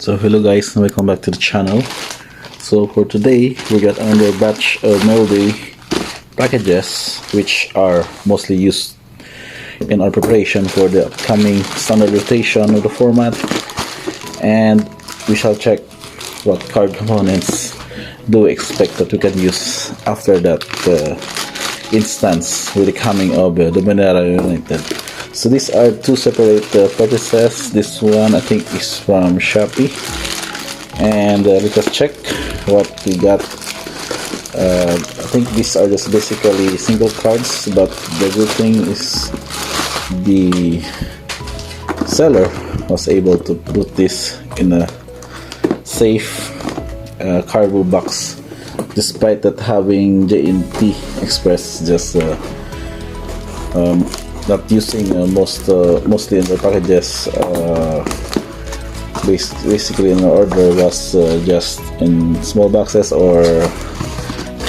So hello guys, welcome back to the channel. So for today we got another batch of melody packages which are mostly used in our preparation for the upcoming standard rotation of the format, and we shall check what card components do we expect that we can use after that instance with the coming of the Dominaria United. So these are two separate purchases. This one I think is from Shopee, and let us check what we got. I think these are just basically single cards, but the good thing is the seller was able to put this in a safe cardboard box, despite that having JNT Express just not using mostly in the packages. Basically in the order was just in small boxes or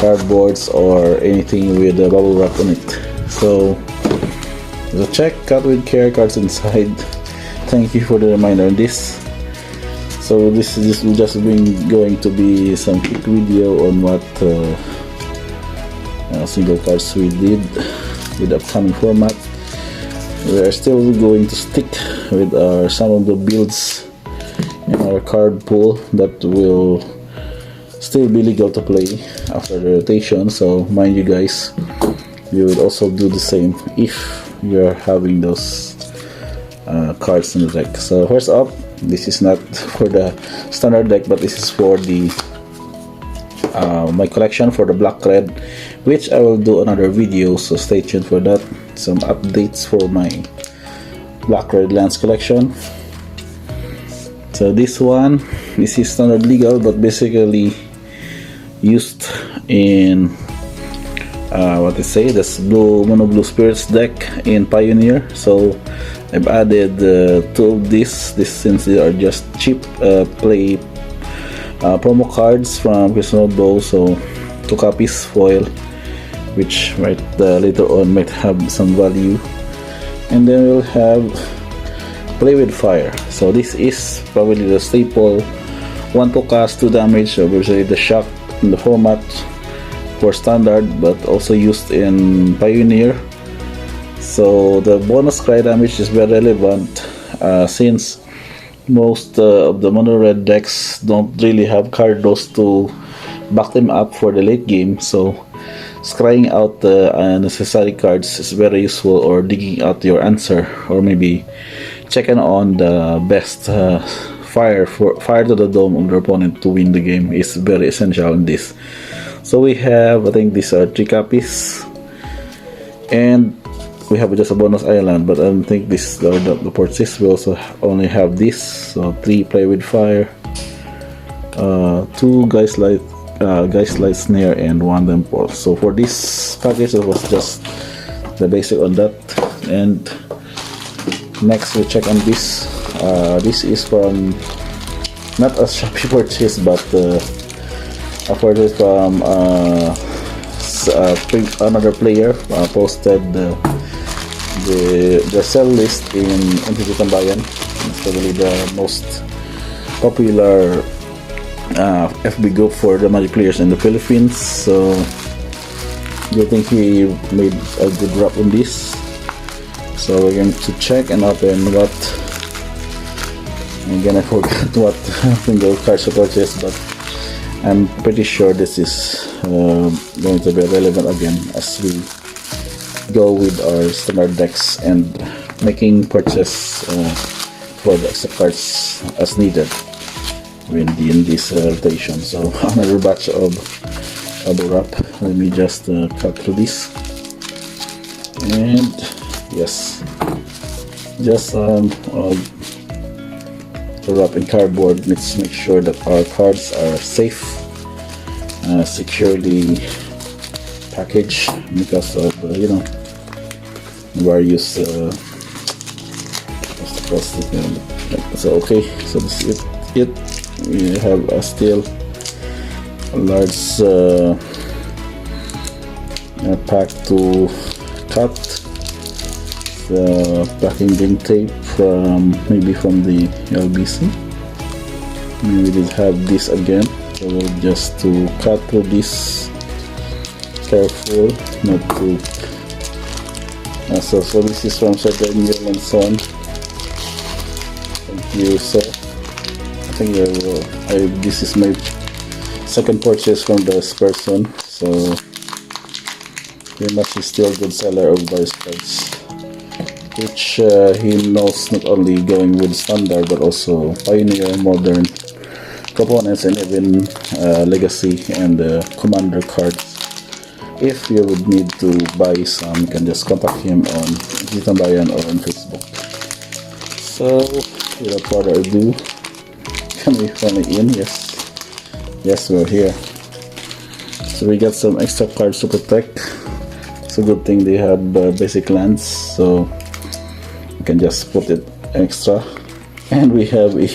cardboards or anything with a bubble wrap on it. So check out with care cards inside. Thank you for the reminder on this. So this will just going to be some quick video on what single cards we did with the upcoming format. We are still going to stick with some of the builds in our card pool that will still be legal to play after the rotation. So mind you guys, you will also do the same if you're having those cards in the deck. So first up, this is not for the standard deck, but this is for the my collection for the black red, which I will do another video, so stay tuned for that. Some updates for my black red lands collection. So this is standard legal, but basically used in what they say, this mono blue spirits deck in Pioneer. So I've added two of these since they are just cheap play promo cards from Crystal Bow. So 2 copies foil, which later on might have some value. And then we'll have Play with Fire. So this is probably the staple 1 to cast 2 damage, obviously the shock in the format for standard, but also used in Pioneer. So the bonus cry damage is very relevant since most of the mono red decks don't really have card draws to back them up for the late game. So scrying out the unnecessary cards is very useful, or digging out your answer, or maybe checking on the best fire to the dome of the opponent to win the game is very essential in this. So we have, I think these are 3 copies, and we have just a bonus island, but I don't think this or the purchase. We also only have this, so 3 Play with Fire, 2 Guys Light Snare, and 1 Temple. So for this package, it was just the basic on that. And next we check on this. This is from not a Shopee purchase, but a purchase from another player posted the sell list in MTG Tambayan. It's probably the most popular FB group for the Magic players in the Philippines. So I think he made a good rap on this. So we're going to check and open what. Again, I forgot what single cards to purchase, but I'm pretty sure this is going to be relevant again as we go with our standard decks and making purchase for the extra cards as needed in this rotation. So another batch of the wrap. Let me just cut through this, and yes, just wrap in cardboard. Let's make sure that our cards are safe, securely packaged, because of various so okay, so this is it. We have still a large pack to cut. The packaging tape from maybe from the LBC. we did have this again, so we'll just to cut through this, careful not to so this is from Sir Daniel and Son. Thank you, sir. I think this is my second purchase from this person, so pretty much he's still a good seller of various cards, which he knows not only going with standard but also pioneer, modern components, and even legacy and commander cards. If you would need to buy some, you can just contact him on Tambayan or on Facebook. So without further ado, can we finally in? Yes, we're here. So we got some extra cards to protect. It's a good thing they have basic lands, so you can just put it extra. And we have a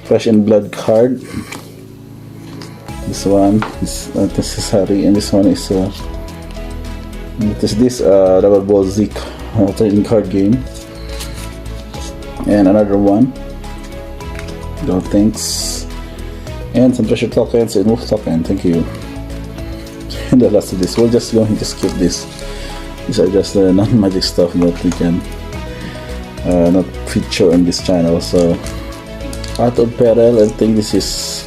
Flesh and Blood card. This one, this is Harry, and this one is this Double Ball Z trading card game. And another one. No thanks. And some treasure tokens and move token. Thank you. And the last of this, we're just going to skip this. These are just non-magic stuff that we can not feature on this channel. So, out of peril, I think this is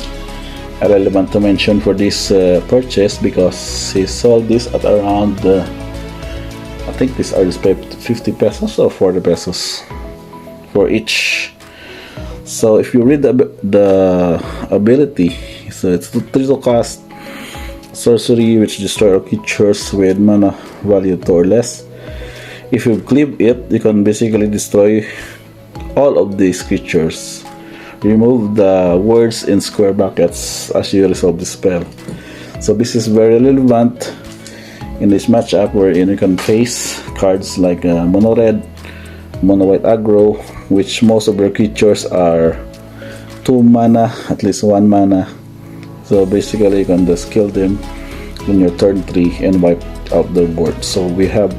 relevant to mention for this purchase, because he sold this at around I think these are 50 pesos or 40 pesos for each. So if you read the ability, so it's the total cost sorcery which destroy all creatures with mana value 2 or less. If you clip it, you can basically destroy all of these creatures. Remove the words in square brackets as you resolve the spell. So this is very relevant in this matchup, wherein you can face cards like mono red, mono white aggro, which most of your creatures are 2 mana, at least 1 mana. So basically you can just kill them in your turn 3 and wipe out the board. So we have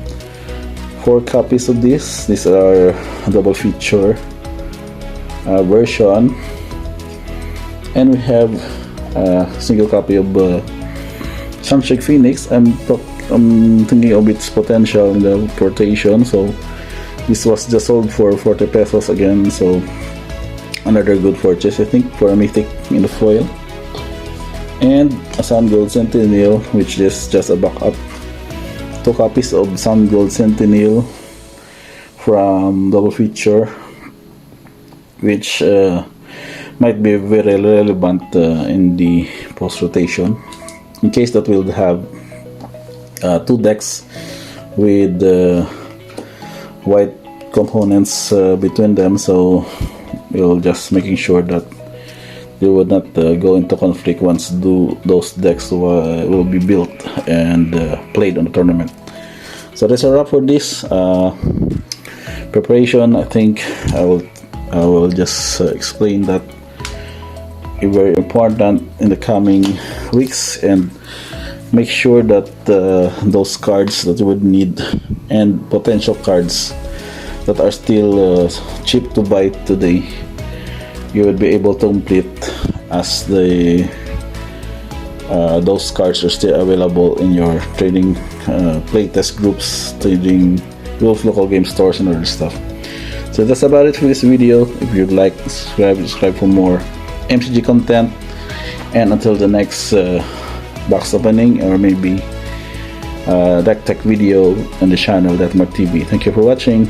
4 copies of this. These are double feature version, and we have a single copy of Sunshake Phoenix. I'm thinking of its potential in the rotation, so this was just sold for 40 pesos again, so another good purchase I think for a mythic in the foil. And a Sun Gold Sentinel, which is just a backup. 2 copies of Sun Gold Sentinel from double feature, which might be very relevant in the post rotation, in case that we'll have 2 decks with white components between them. So we'll just making sure that they would not go into conflict once those decks will be built and played on the tournament. So that's a wrap for this preparation. I think I will just explain that very important in the coming weeks, and make sure that those cards that you would need and potential cards that are still cheap to buy today, you would be able to complete as those cards are still available in your trading playtest groups, trading groups, local game stores, and other stuff. So that's about it for this video. If you'd like, subscribe for more MTG content, and until the next box opening or maybe deck tech video on the channel, That Mark TV. Thank you for watching.